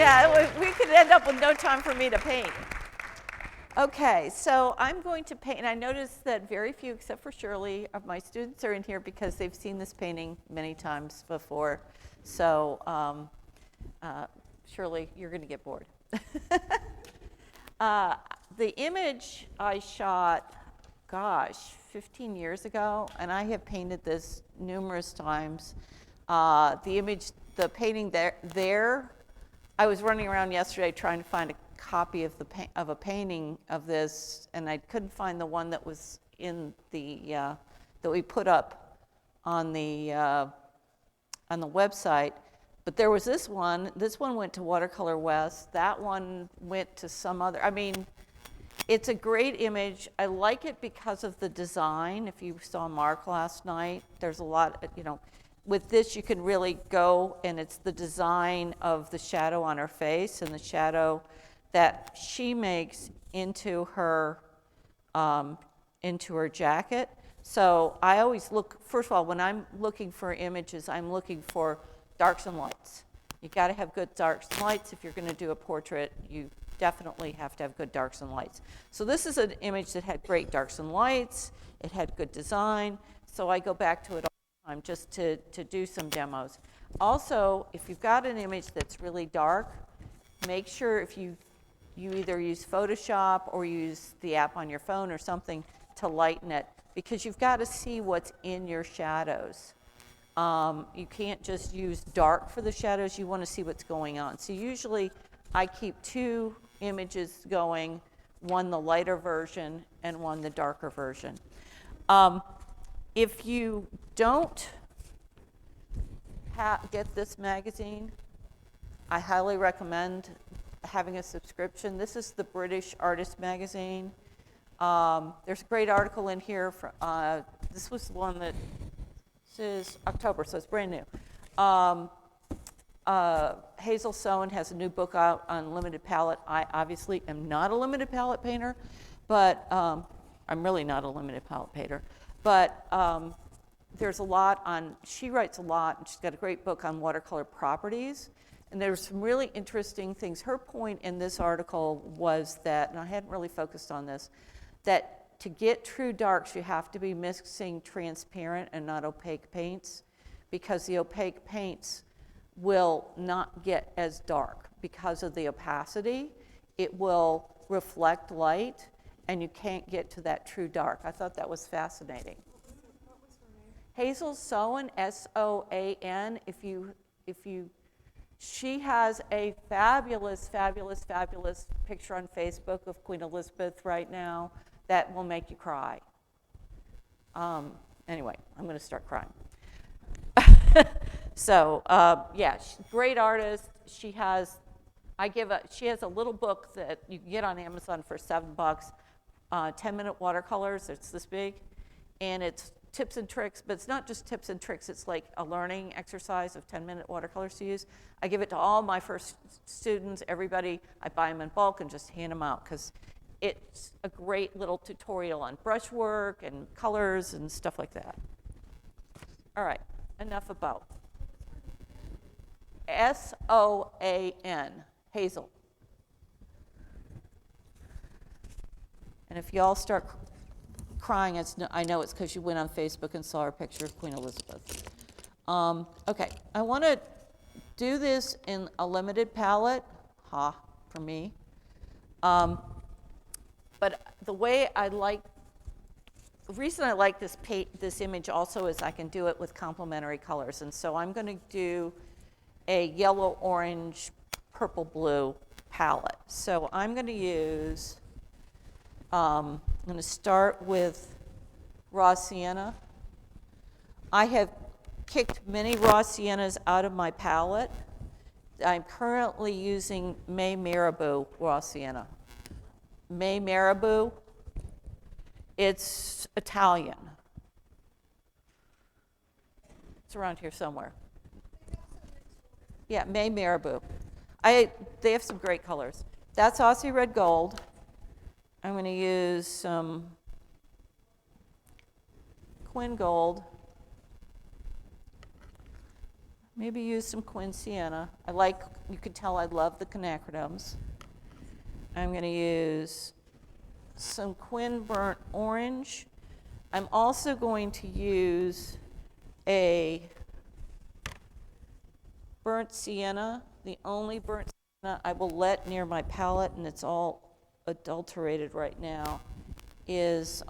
Yeah, we could end up with no time for me to paint. Okay, so I'm going to paint, and I noticed that very few, except for Shirley, of my students are in here because they've seen this painting many times before. So, Shirley, you're going to get bored. The image I shot, 15 years ago, and I have painted this numerous times. The painting there, I was running around yesterday trying to find a copy of a painting of this, and I couldn't find the one that was in the that we put up on the website. But there was this one. This one went to Watercolor West. That one went to some other. I mean, it's a great image. I like it because of the design. If you saw Mark last night, there's a lot, with this you can really go, and it's the design of the shadow on her face and the shadow that she makes into her jacket. So I always look, first of all, when I'm looking for images, I'm looking for darks and lights. You got to have good darks and lights. If you're going to do a portrait, you definitely have to have good darks and lights. So this is an image that had great darks and lights. It had good design. So I go back to it all the time just to do some demos. Also, if you've got an image that's really dark, make sure if you either use Photoshop or use the app on your phone or something to lighten it, because you've got to see what's in your shadows. You can't just use dark for the shadows. You want to see what's going on. So usually I keep two images going, one the lighter version and one the darker version. If you don't get this magazine, I highly recommend having a subscription. This is the British Artist magazine. There's a great article in here. This was the one that is October, so it's brand new. Hazel Sowen has a new book out on limited palette. I obviously am not a limited palette painter, but I'm really not a limited palette painter. But there's a lot on, she writes a lot, and she's got a great book on watercolor properties. And there's some really interesting things. Her point in this article was that, and I hadn't really focused on this, that to get true darks, you have to be mixing transparent and not opaque paints, because the opaque paints will not get as dark because of the opacity. It will reflect light, and you can't get to that true dark. I thought that was fascinating. What was her name? Hazel Sowen, S-O-A-N. She has a fabulous, fabulous, fabulous picture on Facebook of Queen Elizabeth right now that will make you cry. Anyway, I'm going to start crying. So, yeah, great artist. She has a little book that you can get on Amazon for $7, 10-minute watercolors. It's this big, and it's tips and tricks, but it's not just tips and tricks. It's like a learning exercise of 10-minute watercolors to use. I give it to all my first students, everybody. I buy them in bulk and just hand them out because it's a great little tutorial on brushwork and colors and stuff like that. All right, enough about. S-O-A-N, Hazel. And if y'all start crying, I know it's because you went on Facebook and saw our picture of Queen Elizabeth. Okay, I want to do this in a limited palette, for me. But the reason I like this image also is I can do it with complementary colors. And so I'm going to do a yellow, orange, purple, blue palette. So I'm going to use, I'm going to start with raw sienna. I have kicked many raw siennas out of my palette. I'm currently using May Marabou raw sienna. May Marabou, it's Italian. It's around here somewhere. Yeah, May Marabou. They have some great colors. That's Aussie Red Gold. I'm going to use some Quinn Gold. Maybe use some Quin Sienna. You could tell I love the quinacridums. I'm going to use some Quin Burnt Orange. I'm also going to use a burnt sienna. The only burnt sienna I will let near my palette, and it's all adulterated right now, is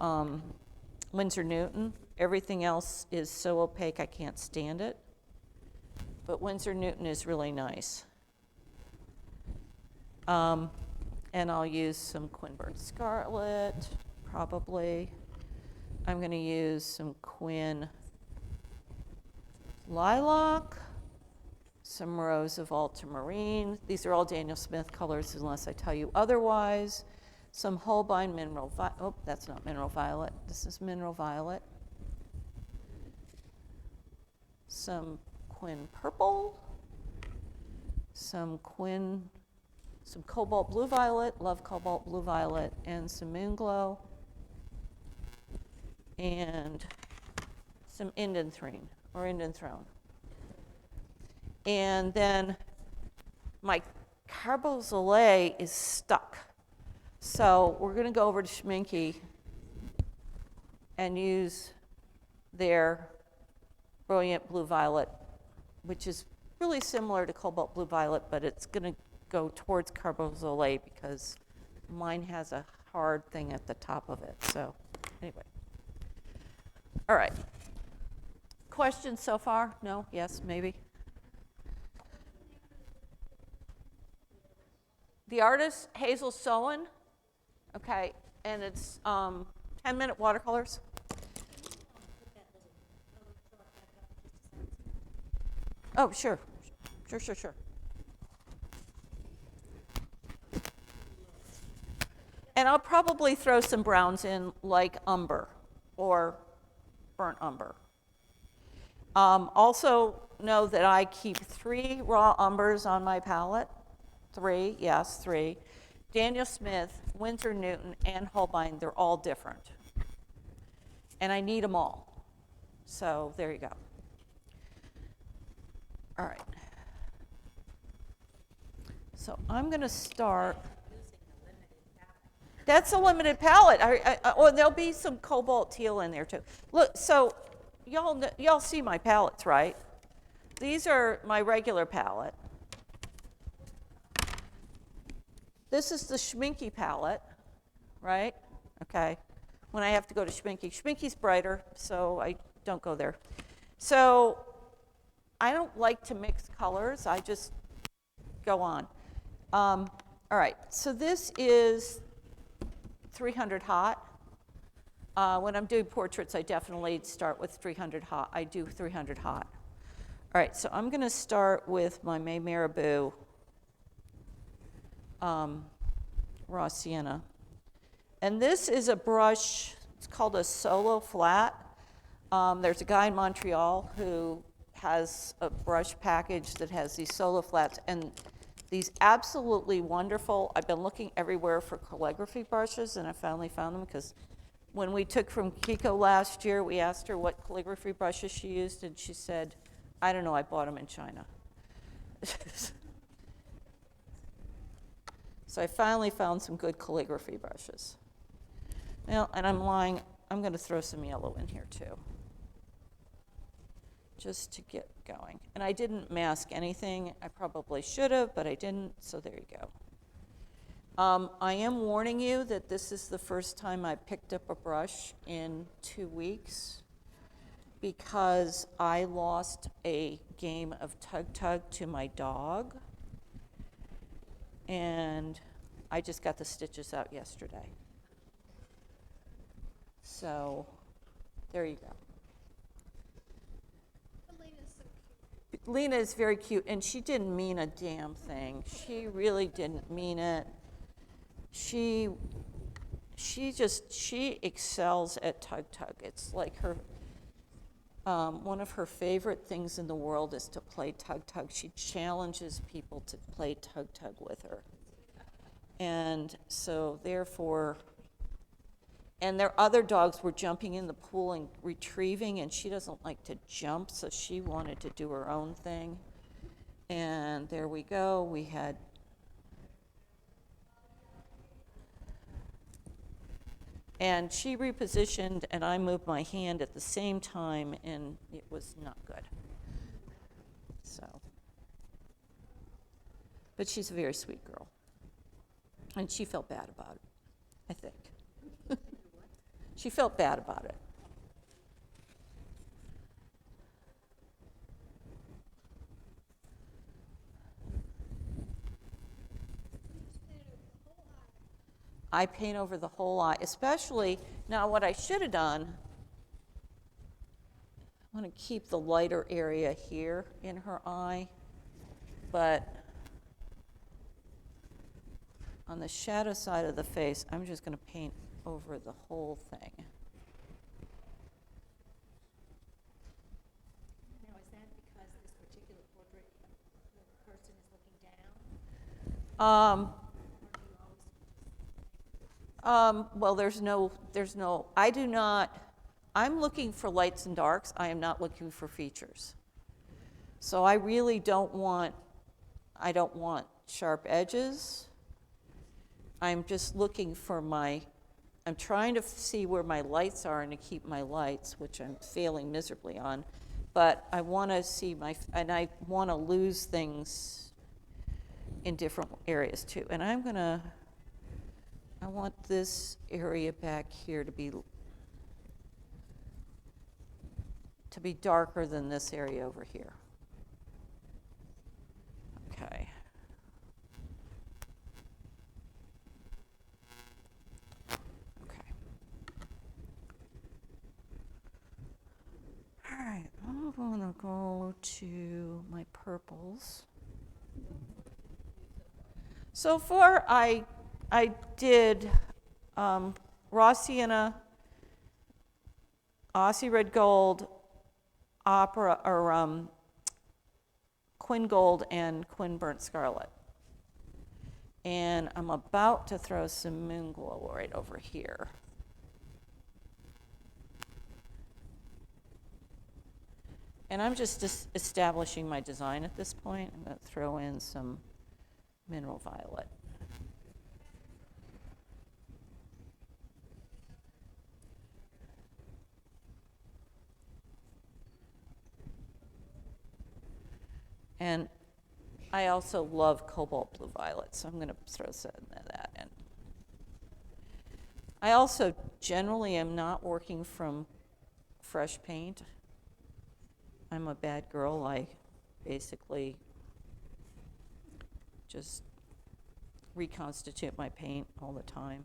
Winsor Newton. Everything else is so opaque I can't stand it. But Winsor Newton is really nice. And I'll use some Quin Burnt Scarlet, probably. I'm going to use some Quin Lilac, some Rose of Ultramarine. These are all Daniel Smith colors unless I tell you otherwise. Some Holbein Mineral Violet. Oh, that's not Mineral Violet. This is Mineral Violet. Some Quin Purple. Some Cobalt Blue Violet. Love Cobalt Blue Violet. And some Moonglow. And some Indanthrene, or Indanthrone. And then my Carbozolet is stuck. So we're going to go over to Schminke and use their Brilliant Blue Violet, which is really similar to Cobalt Blue Violet, but it's going to go towards Carbozolet because mine has a hard thing at the top of it. So anyway. All right. Questions so far? No? Yes? Maybe? The artist, Hazel Sowen. Okay. And it's 10-minute watercolors. Oh, sure. Sure. And I'll probably throw some browns in, like umber or burnt umber. Also know that I keep 3 raw umbers on my palette. 3, yes, 3. Daniel Smith, Winsor Newton, and Holbein, they're all different. And I need them all. So there you go. All right. So I'm going to start. That's a limited palette. Or there'll be some cobalt teal in there too. Look, so y'all see my palettes, right? These are my regular palette. This is the Schminke palette, right? Okay. When I have to go to Schminke. Schminke's brighter, so I don't go there. So I don't like to mix colors. I just go on. All right. So this is 300 hot. When I'm doing portraits, I definitely start with 300 hot. I do 300 hot. All right, so I'm going to start with my May Marabou raw sienna. And this is a brush, it's called a solo flat. There's a guy in Montreal who has a brush package that has these solo flats, and these absolutely wonderful. I've been looking everywhere for calligraphy brushes, and I finally found them because when we took from Kiko last year, we asked her what calligraphy brushes she used, and she said, I don't know, I bought them in China. So I finally found some good calligraphy brushes. Well, and I'm going to throw some yellow in here too, just to get going. And I didn't mask anything. I probably should have, but I didn't, so there you go. I am warning you that this is the first time I picked up a brush in 2 weeks because I lost a game of tug-tug to my dog, and I just got the stitches out yesterday. So there you go. Lena is very cute, and she didn't mean a damn thing. She really didn't mean it. She excels at tug-tug. It's like her, one of her favorite things in the world is to play tug-tug. She challenges people to play tug-tug with her. And so therefore, And their other dogs were jumping in the pool and retrieving, and she doesn't like to jump, so she wanted to do her own thing. And there we go. We had and she repositioned, and I moved my hand at the same time, and it was not good. So, but she's a very sweet girl, and she felt bad about it, I think. She felt bad about it. I paint over the whole eye, especially, now what I should have done, I want to keep the lighter area here in her eye, but on the shadow side of the face, I'm just going to paint over the whole thing. Now, is that because this particular portrait, the person is looking down? Or do you always Well, there's no, I do not, I'm looking for lights and darks. I am not looking for features. So I really don't want sharp edges. I'm just looking for I'm trying to see where my lights are and to keep my lights, which I'm failing miserably on. But I want to see and I want to lose things in different areas too. And I want this area back here to be darker than this area over here. Okay. Okay. All right, I'm going to go to my purples. So far, I did raw sienna, Aussie red gold, opera or Quin gold, and Quin burnt scarlet. And I'm about to throw some moon glow right over here. And I'm just establishing my design at this point. I'm going to throw in some mineral violet. And I also love cobalt blue violet, so I'm going to throw some of that in. I also generally am not working from fresh paint. I'm a bad girl. I basically just reconstitute my paint all the time.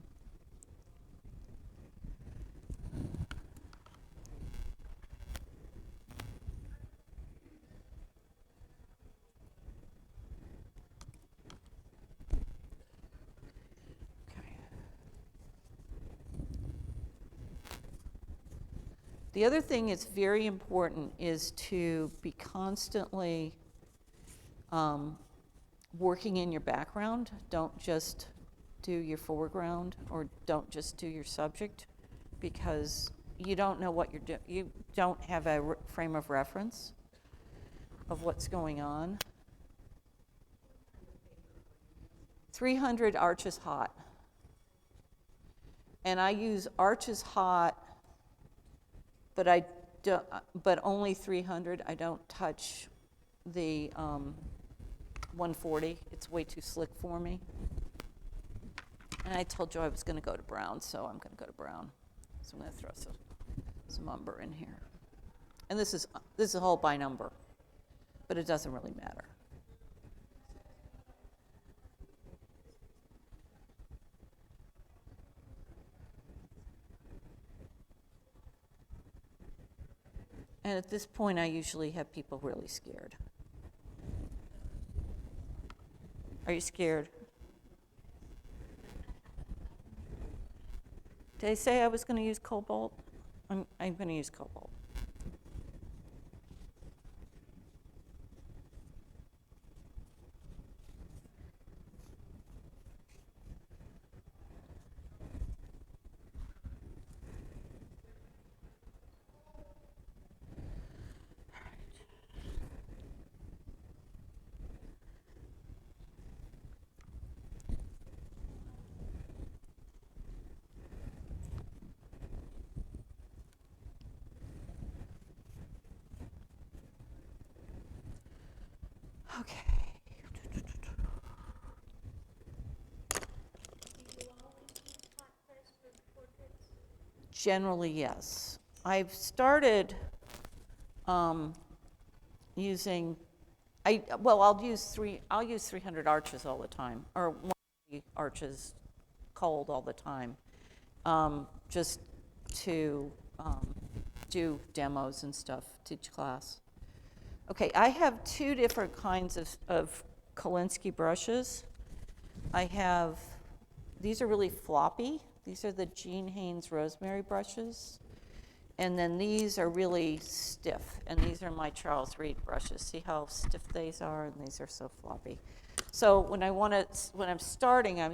The other thing that's very important is to be constantly working in your background. Don't just do your foreground or don't just do your subject, because you don't know what you're doing. You don't have a frame of reference of what's going on. 300 Arches Hot. And I use Arches Hot, but only 300. I don't touch the 140. It's way too slick for me. And I told you I was going to go to brown, so I'm going to go to brown. So I'm going to throw some umber in here. And this is all by number, but it doesn't really matter. And at this point, I usually have people really scared. Are you scared? Did I say I was going to use cobalt? I'm going to use cobalt. Okay. Generally, yes. I've started using, I'll use 300 arches all the time, or 180 arches cold all the time, just to do demos and stuff, teach class. Okay, I have two different kinds of Kolinsky brushes. I have, these are really floppy. These are the Jean Haynes Rosemary brushes. And then these are really stiff, and these are my Charles Reed brushes. See how stiff these are, and these are so floppy. So when I'm starting, I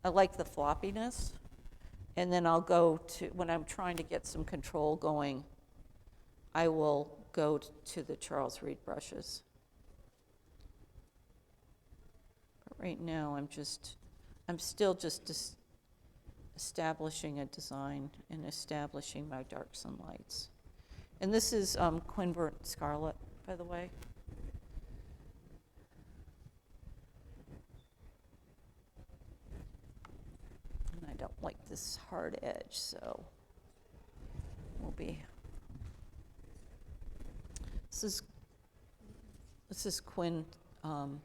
like the floppiness, and then I'll go to, when I'm trying to get some control going, I will go to the Charles Reed brushes. But right now, I'm still just establishing a design and establishing my darks and lights. And this is Quinburnt Scarlet, by the way. And I don't like this hard edge, so we'll be. This is Quin Burnt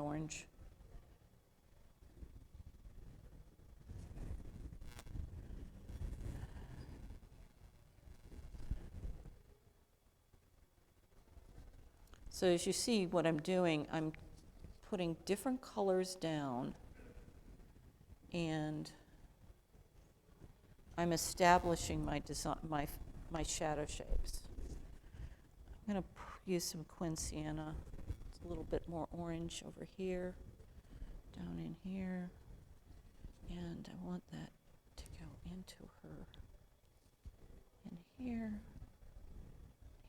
Orange. So as you see what I'm doing, I'm putting different colors down, and I'm establishing my design, my shadow shapes. I'm going to use some Quin Sienna. It's a little bit more orange over here, down in here, and I want that to go into her. And here,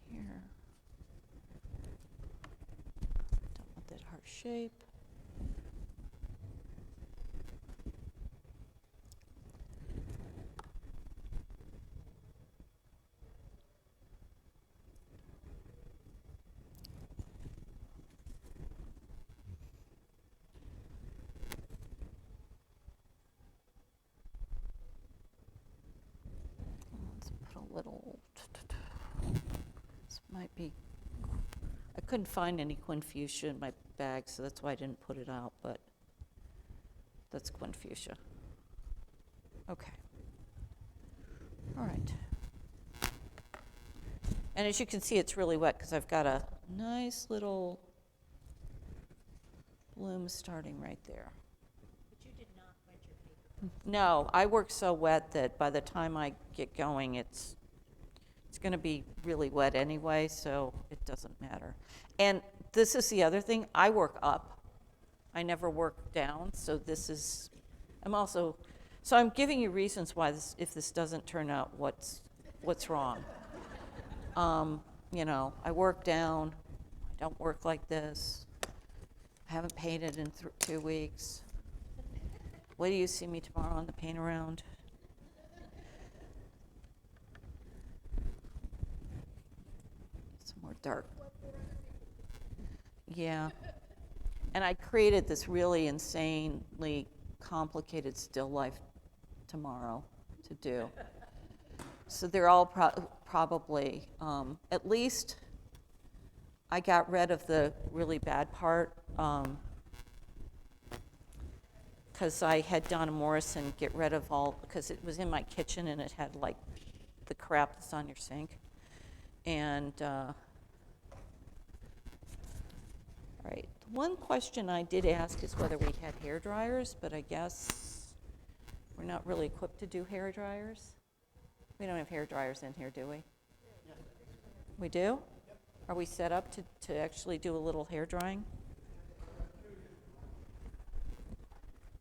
here. Don't want that heart shape. Let's put a little, this might be, I couldn't find any Quin Fuchsia in my bag, so that's why I didn't put it out, but that's Quin Fuchsia. Okay. All right. And as you can see, it's really wet because I've got a nice little bloom starting right there. But you did not wet your paper. No, I work so wet that by the time I get going, it's going to be really wet anyway, so it doesn't matter. And this is the other thing, I work up. I never work down, so I'm giving you reasons why if this doesn't turn out, what's wrong. I work down, I don't work like this. I haven't painted in 2 weeks. Wait till you see me tomorrow on the paint around. Some more dark. Yeah. And I created this really insanely complicated still life tomorrow to do. So they're all probably, at least I got rid of the really bad part, because I had Donna Morrison get rid of because it was in my kitchen and it had like the crap that's on your sink. And, all right, one question I did ask is whether we had hair dryers, but I guess we're not really equipped to do hair dryers. We don't have hair dryers in here, do we? We do? Yep. Are we set up to actually do a little hair drying?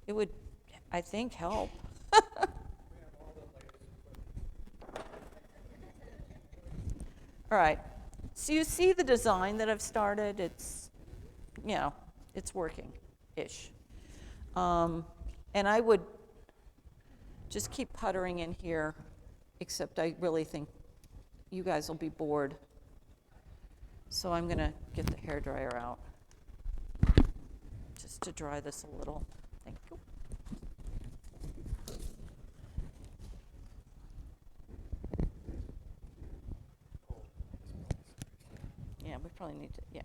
It would, I think, help. All right. So you see the design that I've started. It's, it's working-ish. And I would just keep puttering in here, except I really think you guys will be bored So I'm gonna get the hairdryer out just to dry this a little. Thank you. Yeah, we probably need to, yeah.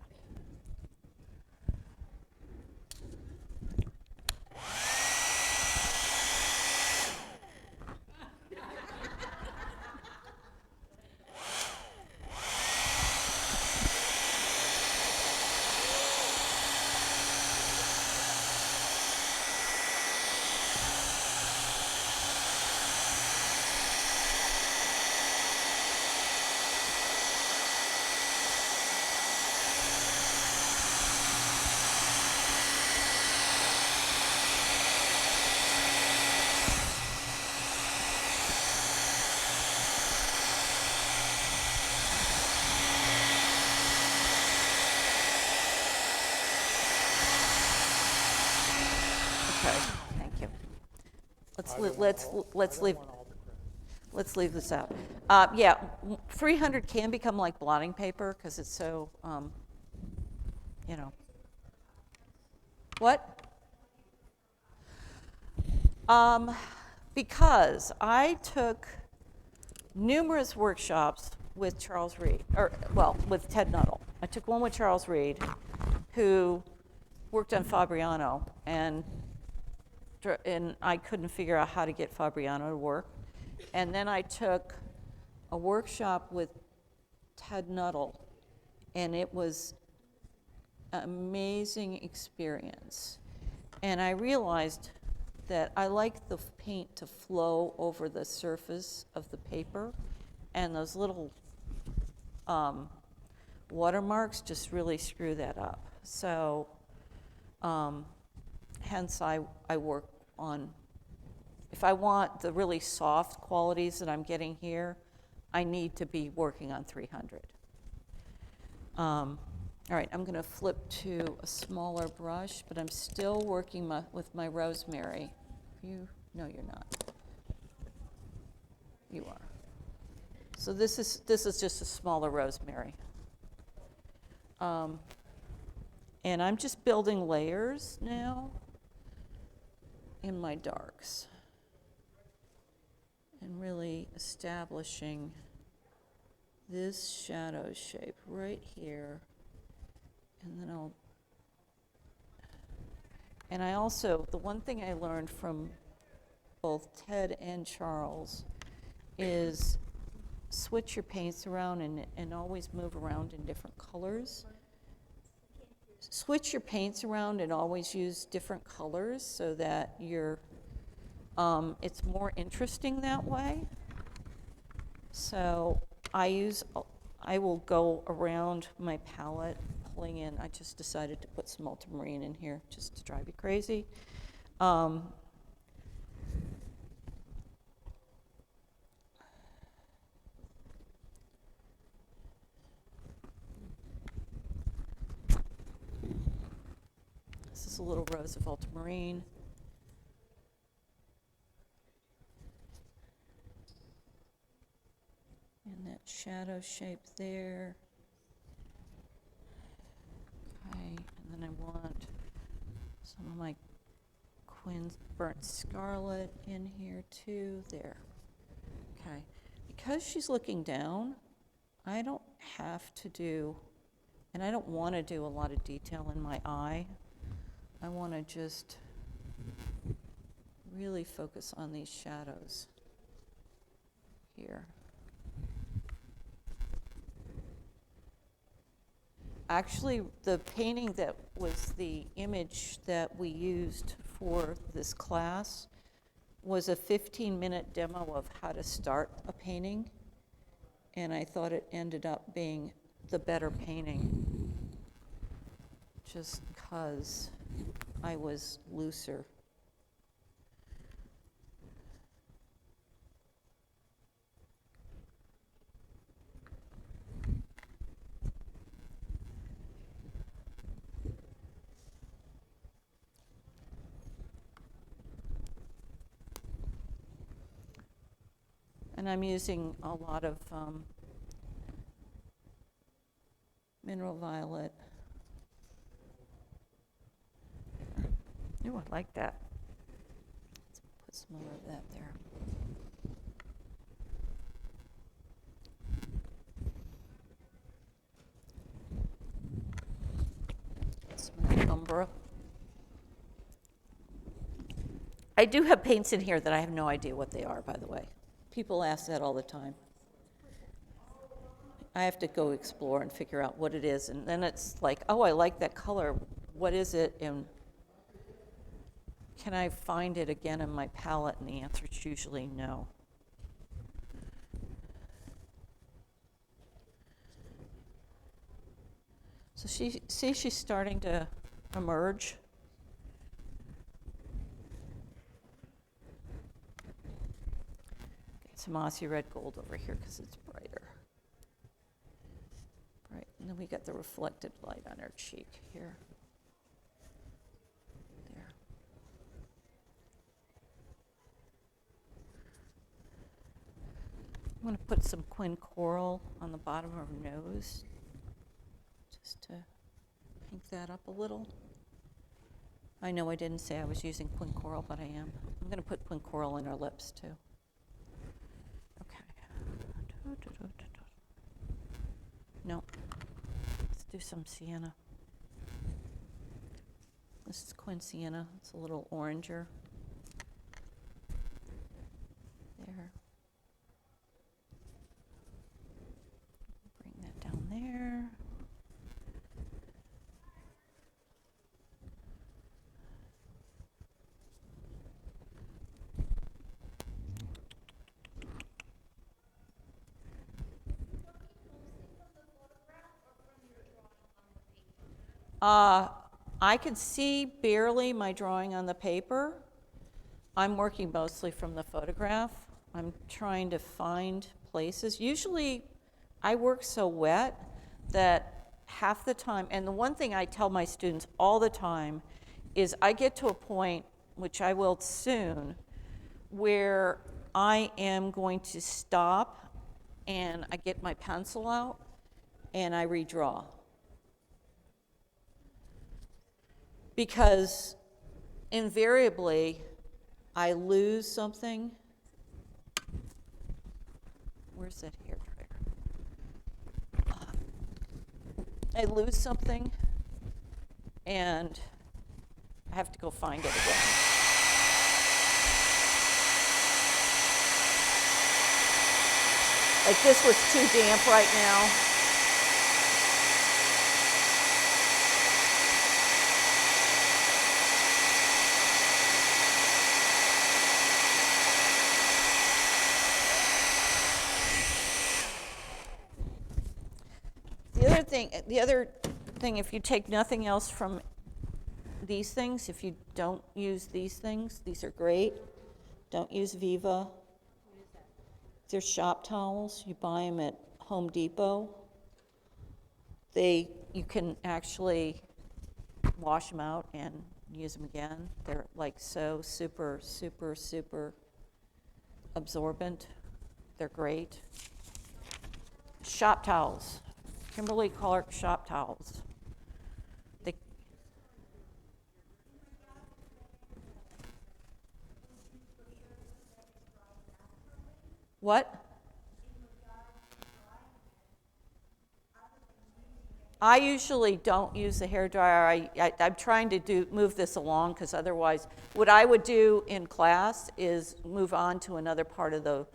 Okay, thank you. Let's leave this out. Yeah, 300 can become like blotting paper because it's so, you know. What? Because I took numerous workshops with Charles Reed, with Ted Nuttall. I took one with Charles Reed, who worked on Fabriano, and I couldn't figure out how to get Fabriano to work. And then I took a workshop with Ted Nuttall, and it was an amazing experience. And I realized that I like the paint to flow over the surface of the paper, and those little watermarks just really screw that up. So hence I work on, if I want the really soft qualities that I'm getting here, I need to be working on 300. All right, I'm going to flip to a smaller brush, but I'm still working with my rosemary. No, you're not. You are. So this is just a smaller rosemary. And I'm just building layers now in my darks and really establishing this shadow shape right here. And then I also, the one thing I learned from both Ted and Charles is switch your paints around and always move around in different colors. Switch your paints around and always use different colors so that it's more interesting that way. So I will go around my palette, pulling in. I just decided to put some ultramarine in here just to drive you crazy. This is a little rose of ultramarine. And that shadow shape there. Okay, and then I want some of my Quinn's Burnt Scarlet in here too. There. Okay. Because she's looking down, I don't have to do, and I don't want to do a lot of detail in my eye. I want to just really focus on these shadows here. Actually, the painting that was the image that we used for this class was a 15-minute demo of how to start a painting, and I thought it ended up being the better painting just because I was looser. And I'm using a lot of Mineral violet. Ooh, I like that. Let's put some more of that there. Some umbra. I do have paints in here that I have no idea what they are, by the way. People ask that all the time. I have to go explore and figure out what it is, and then it's like, oh, I like that color. What is it, and can I find it again in my palette? And the answer is usually no. So she's starting to emerge. Get some Aussie red gold over here because it's brighter. Right, and then we got the reflected light on her cheek here. There. I'm going to put some quin coral on the bottom of her nose, just to pink that up a little. I know I didn't say I was using quin coral, but I am. I'm going to put quin coral in her lips too. Okay. No. Let's do some sienna. This is quin sienna. It's a little oranger. There. Bring that down there. I can see barely my drawing on the paper. I'm working mostly from the photograph. I'm trying to find places. Usually I work so wet that half the time, and the one thing I tell my students all the time is I get to a point, which I will soon, where I am going to stop and I get my pencil out and I redraw. Because invariably, I lose something. Where's that hair dryer? I lose something, and I have to go find it again. Like this was too damp right now. The other thing, if you take nothing else from these things, if you don't use these things, these are great. Don't use Viva. They're shop towels. You buy them at Home Depot. You can actually wash them out and use them again. They're like so super, super, super absorbent. They're great. Shop towels. Kimberly-Clark shop towels. What? I usually don't use the hairdryer. I'm trying to move this along because otherwise, what I would do in class is move on to another part of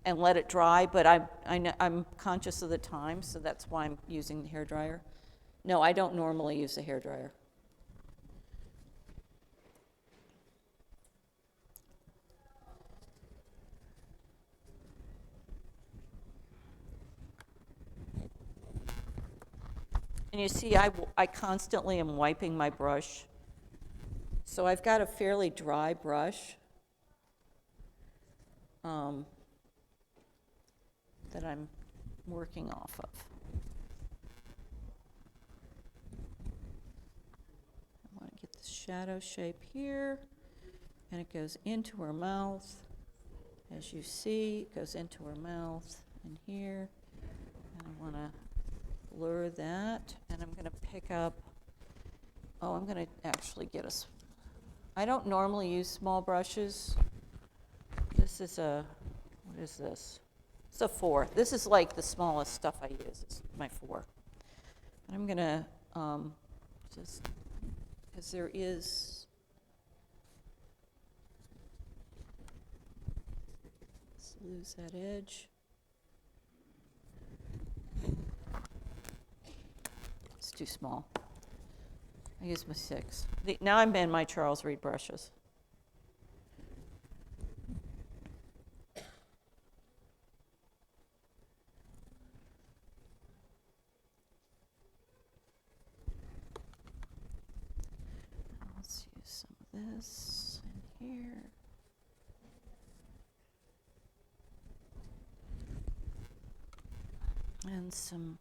and let it dry. But I'm conscious of the time, so that's why I'm using the hairdryer. No, I don't normally use the hairdryer. And you see, I constantly am wiping my brush. So I've got a fairly dry brush that I'm working off of. I want to get the shadow shape here, and it goes into her mouth. As you see, it goes into her mouth and here. And I want to blur that, and I'm going to pick up, oh, I'm going to actually get us, I don't normally use small brushes. This is a, what is this? It's a 4. This is like the smallest stuff I use, is my 4. And I'm going to just, because there is, let's lose that edge. It's too small. I use my 6. Now I'm in my Charles Reed brushes. Let's use some of this in here. And some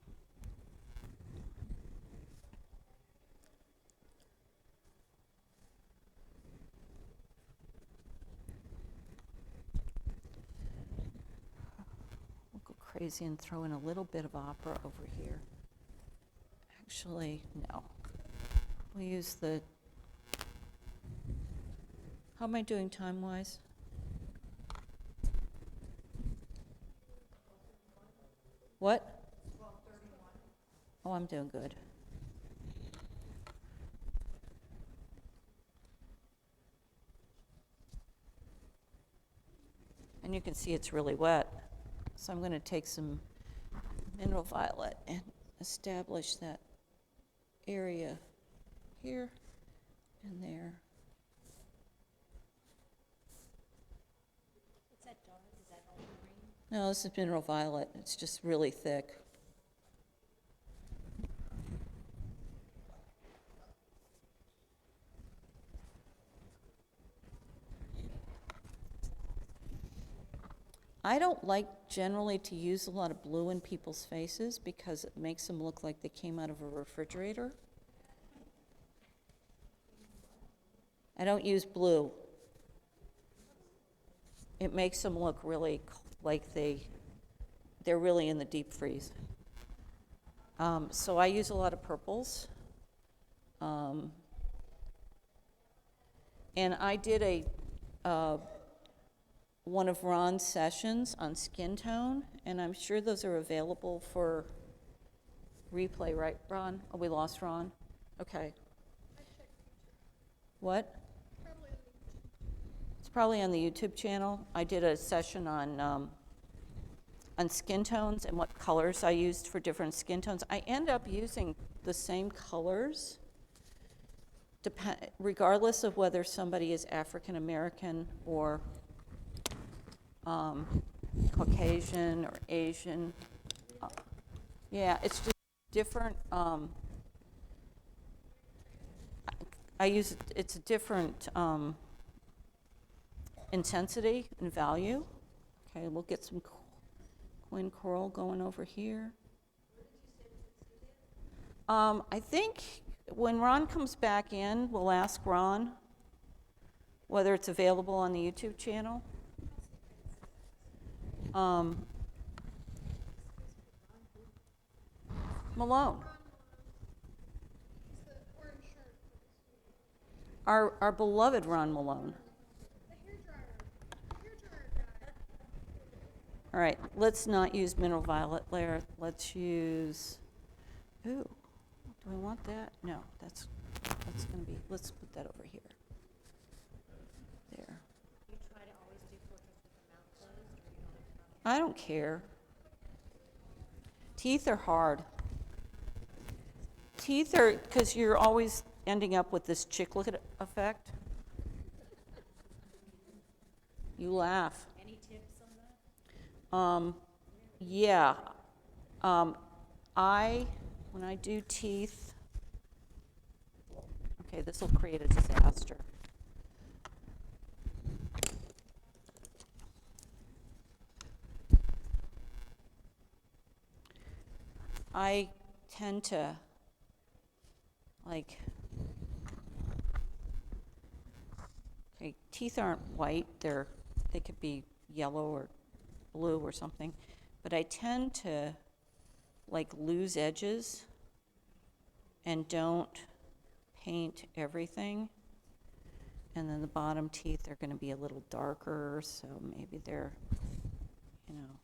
we'll go crazy and throw in a little bit of opera over here. Actually, no. We'll use the, how am I doing time-wise? What? Oh, I'm doing good. And you can see it's really wet. So I'm going to take some mineral violet and establish that area here and there. What's that dark? Is that ultramarine? No, this is mineral violet. It's just really thick. I don't like generally to use a lot of blue in people's faces because it makes them look like they came out of a refrigerator. I don't use blue. It makes them look really like they're really in the deep freeze. So I use a lot of purples. And I did one of Ron's sessions on skin tone, and I'm sure those are available for replay, right, Ron? Oh, we lost Ron? Okay. What? It's probably on the YouTube channel. I did a session on skin tones and what colors I used for different skin tones. I end up using the same colors, regardless of whether somebody is African American or Caucasian or Asian. Yeah, it's just different. It's a different intensity and value. Okay, we'll get some Quinn coral going over here. I think when Ron comes back in, we'll ask Ron whether it's available on the YouTube channel. Malone. Our beloved Ron Malone. All right, let's not use mineral violet layer. Let's use, ooh, do I want that? No, that's going to be, let's put that over here. There. You try to always do portraits with the mouth closed, or you don't like to I don't care. Teeth are hard. Teeth are, because you're always ending up with this chiclet effect. You laugh. Any tips on that? Yeah. When I do teeth, okay, this will create a disaster. I tend to, like, okay, teeth aren't white, they could be yellow or blue or something, but I tend to like loose edges and don't paint everything. And then the bottom teeth are going to be a little darker, so maybe they're, you know.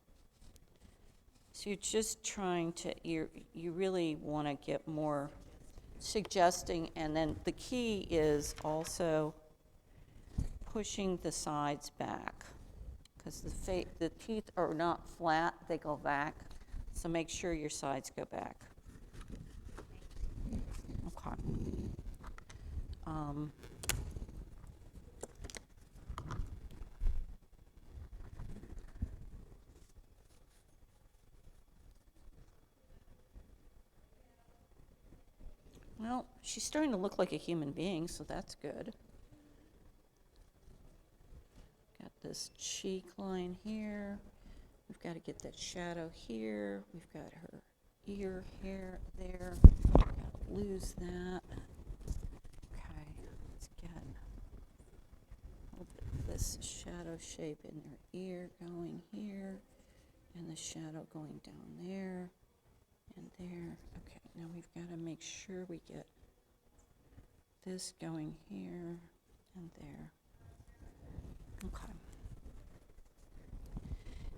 So you're just trying to, you really want to get more suggesting, and then the key is also pushing the sides back, because the teeth are not flat, they go back. So make sure your sides go back. Okay. Well, she's starting to look like a human being, so that's good. Got this cheek line here. We've got to get that shadow here. We've got her ear hair there. Got to lose that. Okay, let's get a little bit of this shadow shape in her ear going here, and the shadow going down there and there. Okay, now we've got to make sure we get this going here and there. Okay.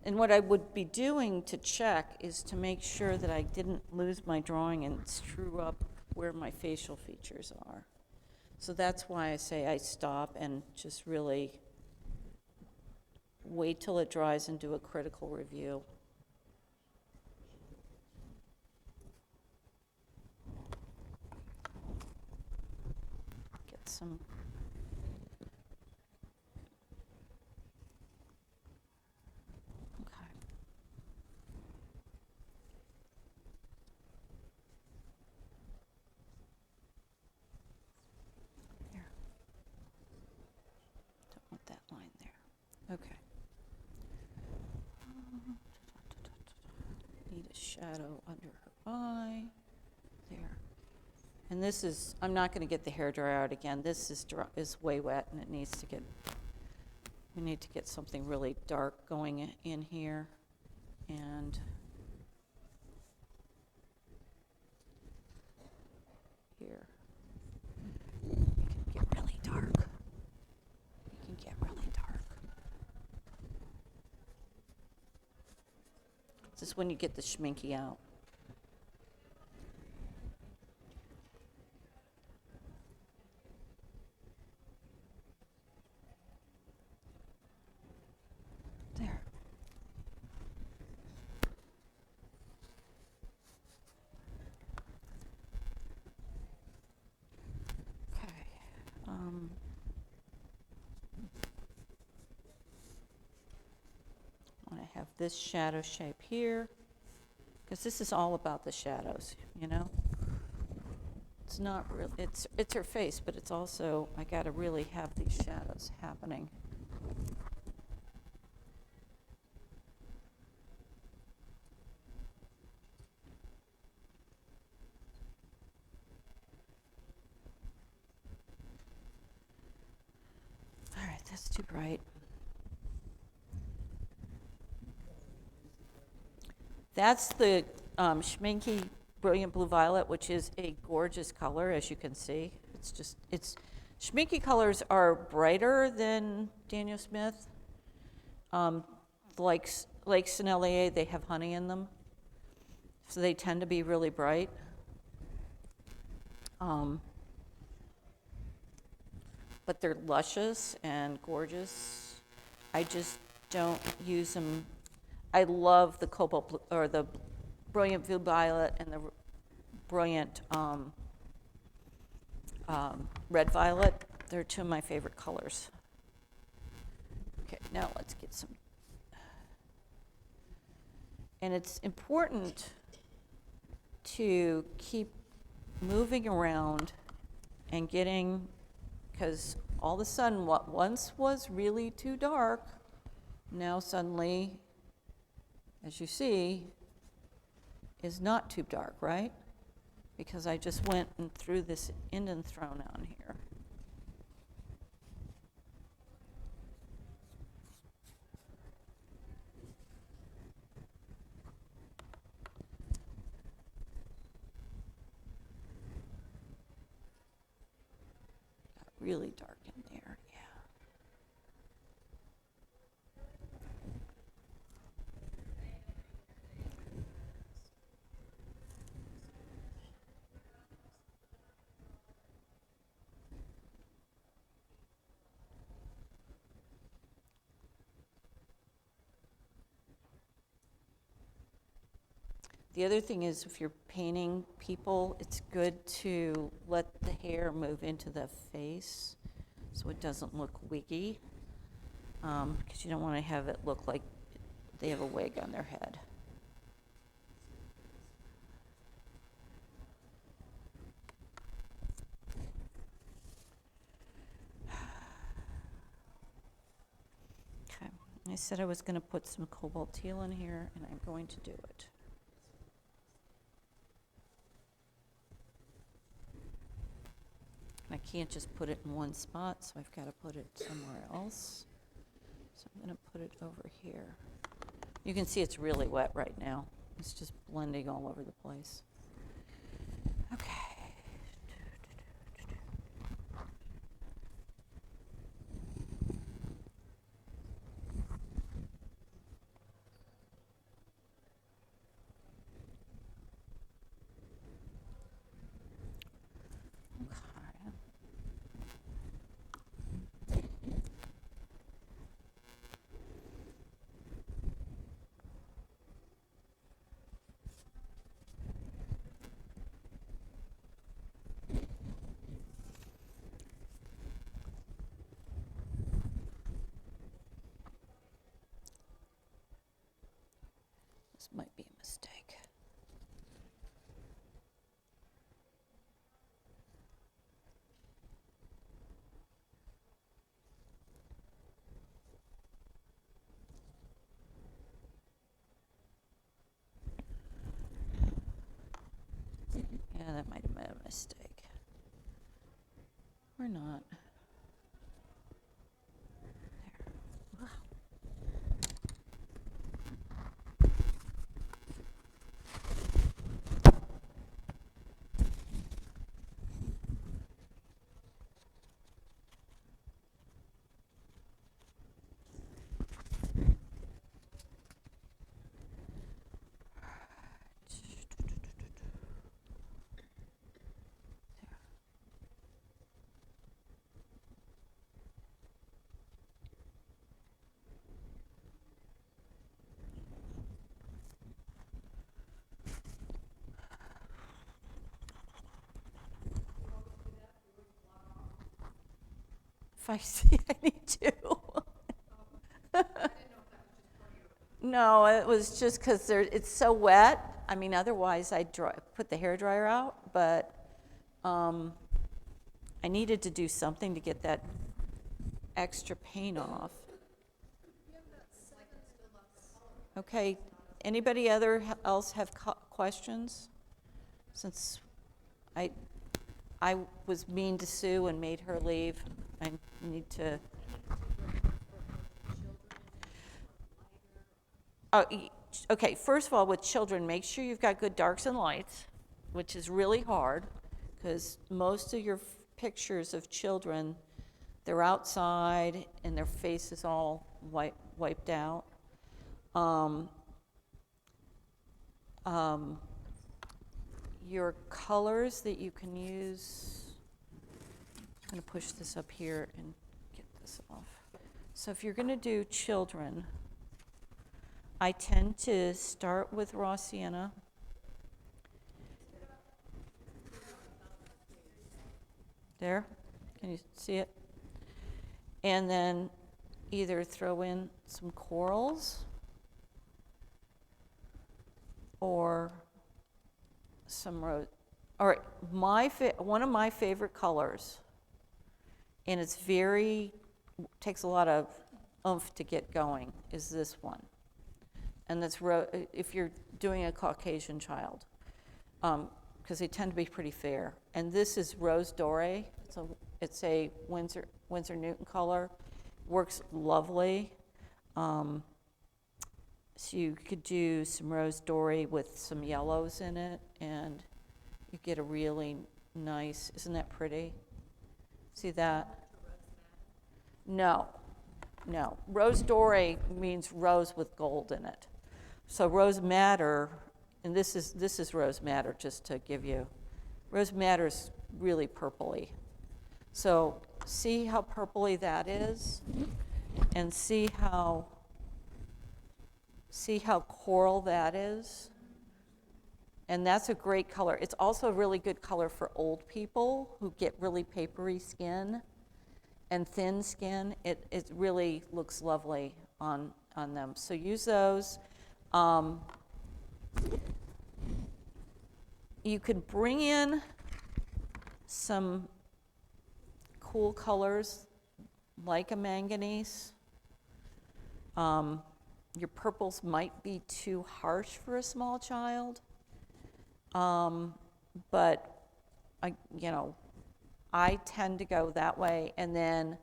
And what I would be doing to check is to make sure that I didn't lose my drawing and screw up where my facial features are. So that's why I say I stop and just really wait till it dries and do a critical review. Get some. Okay. There. Don't want that line there. Okay. Need a shadow under her eye. There. And this is, I'm not going to get the hairdryer out again. This is way wet and it needs to get, we need to get something really dark going in here. And here. We can get really dark. We can get really dark. This is when you get the schminky out. There. Okay. I want to have this shadow shape here, because this is all about the shadows, you know? It's not really, it's her face, but it's also, I got to really have these shadows happening. All right, that's too bright. That's the Schminky Brilliant Blue Violet, which is a gorgeous color, as you can see. Schminky colors are brighter than Daniel Smith. Like Sennelier, they have honey in them, so they tend to be really bright. But they're luscious and gorgeous. I just don't use them. I love the cobalt blue, or the Brilliant Blue Violet and the Brilliant Red Violet. They're two of my favorite colors. Okay, now let's get some. And it's important to keep moving around and getting, because all of a sudden what once was really too dark, now suddenly, as you see, is not too dark, right? Because I just went and threw this Indian throne on here. really dark in there, yeah. The other thing is if you're painting people, it's good to let the hair move into the face so it doesn't look wiggy, because you don't want to have it look like they have a wig on their head. Okay, I said I was going to put some cobalt teal in here, and I'm going to do it. I can't just put it in one spot, so I've got to put it somewhere else. So I'm going to put it over here. You can see it's really wet right now. It's just blending all over the place. Okay. This might be a mistake. Yeah, that might have been a mistake. Or not. There. Wow. If I see I need to. No, it was just because it's so wet. I mean, otherwise I'd put the hairdryer out, but I needed to do something to get that extra paint off. Okay, anybody else have questions? Since I was mean to Sue and made her leave, I need to. Oh, okay, first of all, with children, make sure you've got good darks and lights, which is really hard, because most of your pictures of children, they're outside and their face is all wiped out. Your colors that you can use, I'm going to push this up here and get this off. So if you're going to do children, I tend to start with raw sienna. There, can you see it? And then either throw in some corals or some rose. All right, one of my favorite colors, and it's takes a lot of oomph to get going, is this one. And that's if you're doing a Caucasian child, because they tend to be pretty fair. And this is Rose Doré. It's a Winsor Newton color. Works lovely. So you could do some Rose Doré with some yellows in it, and you get a really nice. Isn't that pretty? See that? No, no. Rose Doré means rose with gold in it. So Rose Madder, and this is Rose Madder, just to give you. Rose Madder's really purpley. So see how purpley that is, and see how coral that is. And that's a great color. It's also a really good color for old people who get really papery skin and thin skin. It really looks lovely on them. So use those. You could bring in some cool colors like a manganese. Your purples might be too harsh for a small child. But I tend to go that way. And then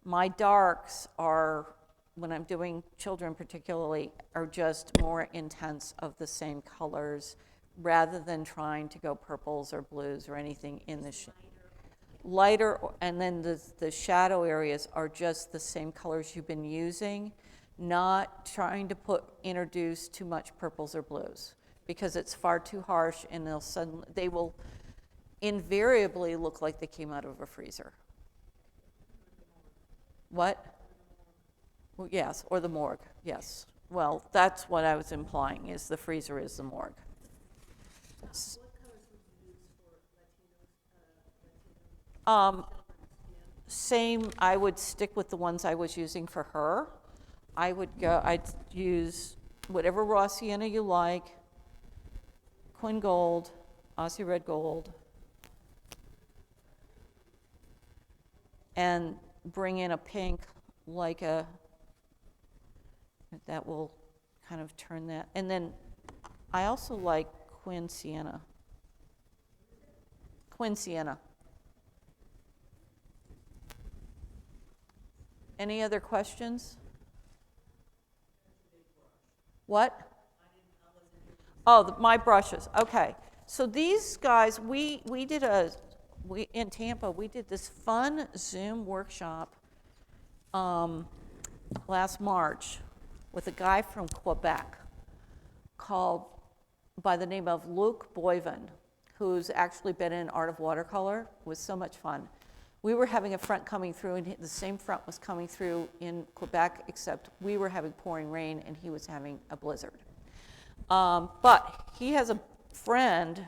my darks are, when I'm doing children particularly, are just more intense of the same colors rather than trying to go purples or blues or anything in the lighter. And then the shadow areas are just the same colors you've been using, not trying to introduce too much purples or blues, because it's far too harsh, and they will invariably look like they came out of a freezer. What? Well, yes, or the morgue, yes. Well, that's what I was implying, is the freezer is the morgue. What colors would you use for Latinos? Same, I would stick with the ones I was using for her. I'd use whatever raw sienna you like, Quinn Gold, Aussie Red Gold, and bring in a pink that will kind of turn that. And then I also like Quinn Sienna. Quinn Sienna. Any other questions? What? Oh, my brushes. Okay. So these guys, we in Tampa, we did this fun Zoom workshop last March with a guy from Quebec by the name of Luc Boyven, who's actually been in Art of Watercolor. It was so much fun. We were having a front coming through, and the same front was coming through in Quebec, except we were having pouring rain, and he was having a blizzard. But he has a friend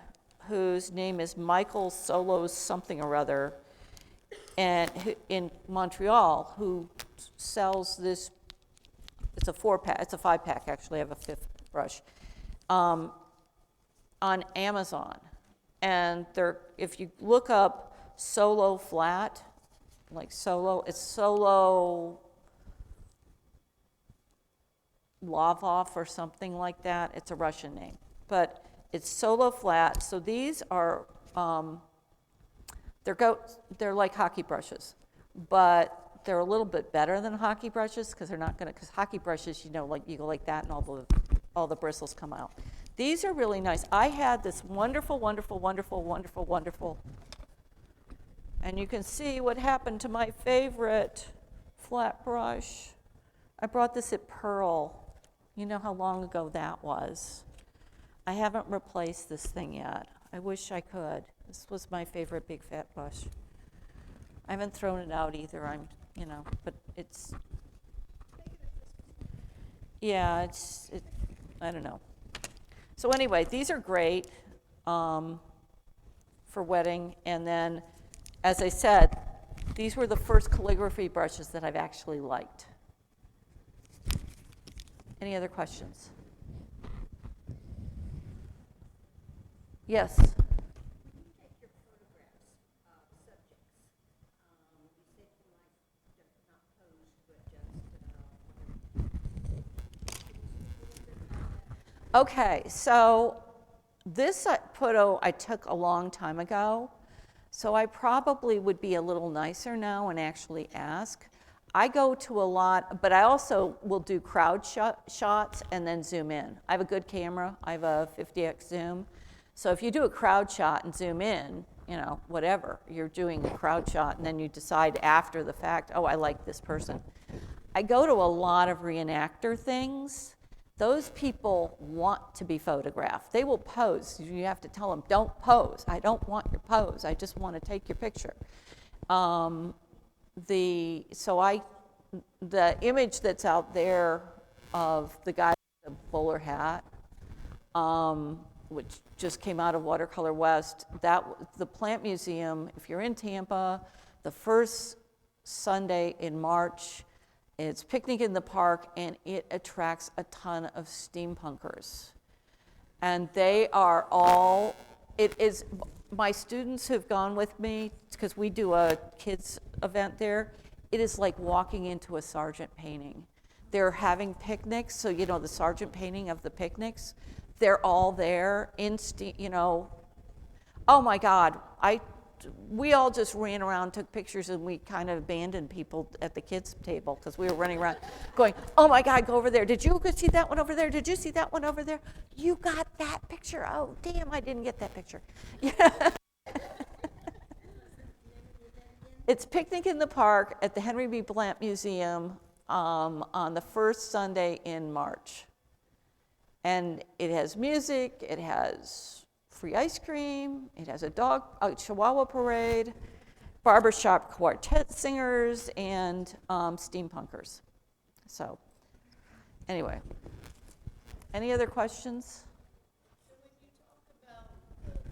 whose name is Michael Solos something or other, and in Montreal, who sells this. It's a 4-pack. It's a 5-pack actually. I have a 5th brush on Amazon, and if you look up Solo flat, like Solo, it's Solo Lavov or something like that. It's a Russian name, but it's Solo flat. So these are they're like hockey brushes, but they're a little bit better than hockey brushes because because hockey brushes, like you go like that and all the bristles come out. These are really nice. I had this wonderful, and you can see what happened to my favorite flat brush. I brought this at Pearl. You know how long ago that was. I haven't replaced this thing yet. I wish I could. This was my favorite big fat brush. I haven't thrown it out either. But it's, yeah, I don't know. So anyway, these are great for wedding. And then, as I said, these were the first calligraphy brushes that I've actually liked. Any other questions? Yes? When you take your photographs of subjects, you said you like not posed, but just Okay, so this photo I took a long time ago, so I probably would be a little nicer now and actually ask. I go to a lot, but I also will do crowd shots and then zoom in. I have a good camera. I have a 50x zoom. So if you do a crowd shot and zoom in, you know, whatever. You're doing a crowd shot, and then you decide after the fact, oh, I like this person. I go to a lot of reenactor things. Those people want to be photographed. They will pose. You have to tell them, don't pose. I don't want your pose. I just want to take your picture. The image that's out there of the guy with the bowler hat, which just came out of Watercolor West, the Plant Museum, if you're in Tampa, the first Sunday in March, it's Picnic in the Park, and it attracts a ton of steampunkers. And they are all, it is, my students who've gone with me, because we do a kids event there, it is like walking into a Sargent painting. They're having picnics, so you know the Sargent painting of the picnics, they're all there in, you know, oh my God, we all just ran around, took pictures, and we kind of abandoned people at the kids' table because we were running around going, oh my God, go over there. Did you go see that one over there? Did you see that one over there? You got that picture? Oh, damn, I didn't get that picture. Yeah. It's Picnic in the Park at the Henry B. Plant Museum on the first Sunday in March. And it has music, it has free ice cream, it has a Chihuahua parade, barbershop quartet singers, and steampunkers. So, anyway, any other questions? So when you talk about getting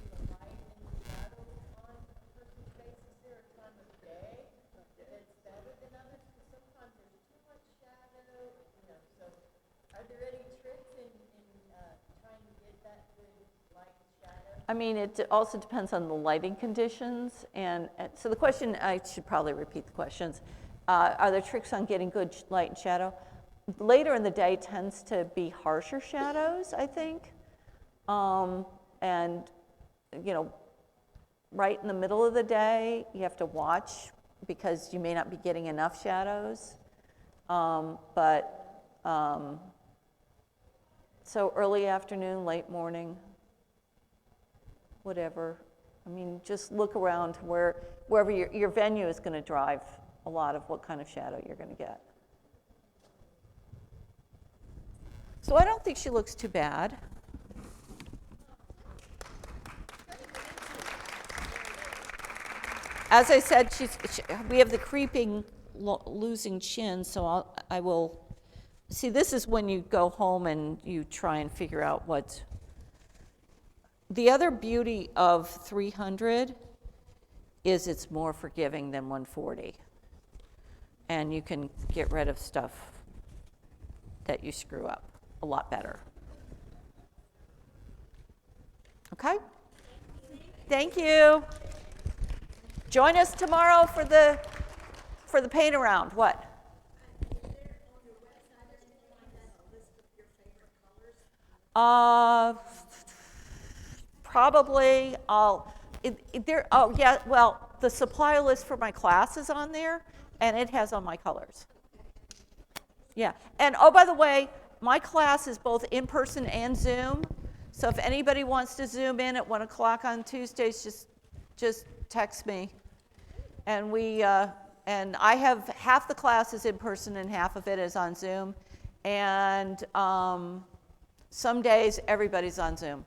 the light and the shadow on a person's face, is there a time of day that's better than others? Because sometimes there's too much shadow, you know, so are there any tricks in trying to get that good light and shadow? I mean, it also depends on the lighting conditions. And so the question, I should probably repeat the questions. Are there tricks on getting good light and shadow? Later in the day tends to be harsher shadows, I think. And, you know, right in the middle of the day, you have to watch because you may not be getting enough shadows. So early afternoon, late morning, whatever. I mean, just look around wherever your venue is going to drive a lot of what kind of shadow you're going to get. So I don't think she looks too bad. As I said, we have the creeping, losing chin, so I will. See, this is when you go home and you try and figure out what. The other beauty of 300 is it's more forgiving than 140. And you can get rid of stuff that you screw up a lot better. Okay? Thank you. Join us tomorrow for the paint around. What? Probably the supplier list for my class is on there, and it has all my colors. Yeah, and oh, by the way, my class is both in person and Zoom, so if anybody wants to Zoom in at 1 o'clock on Tuesdays, just text me. And and I have half the class is in person and half of it is on Zoom, and some days everybody's on Zoom.